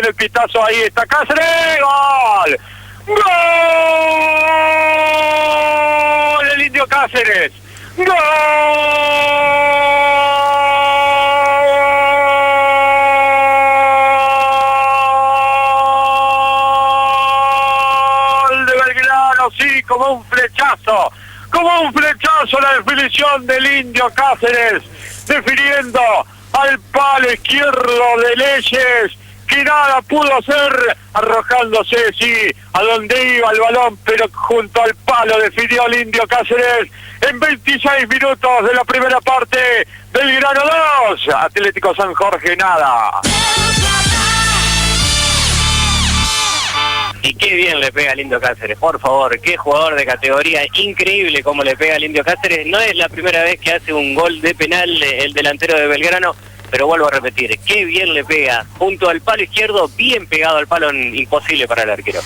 viene el pitazo, ahí está Cáceres, ¡gol! ¡Gol! El Indio Cáceres, ¡gol! De Belgrano, sí, como un flechazo la definición del Indio Cáceres, definiendo al palo izquierdo de Leyes, que nada pudo hacer, arrojándose, sí, a donde iba el balón, pero junto al palo definió el Indio Cáceres en 26 minutos de la primera parte. Belgrano 2, Atlético San Jorge nada. Y qué bien le pega al Indio Cáceres, por favor, qué jugador de categoría, increíble cómo le pega al Indio Cáceres. No es la primera vez que hace un gol de penal el delantero de Belgrano, pero vuelvo a repetir, qué bien le pega, junto al palo izquierdo, bien pegado al palo, imposible para el arquero.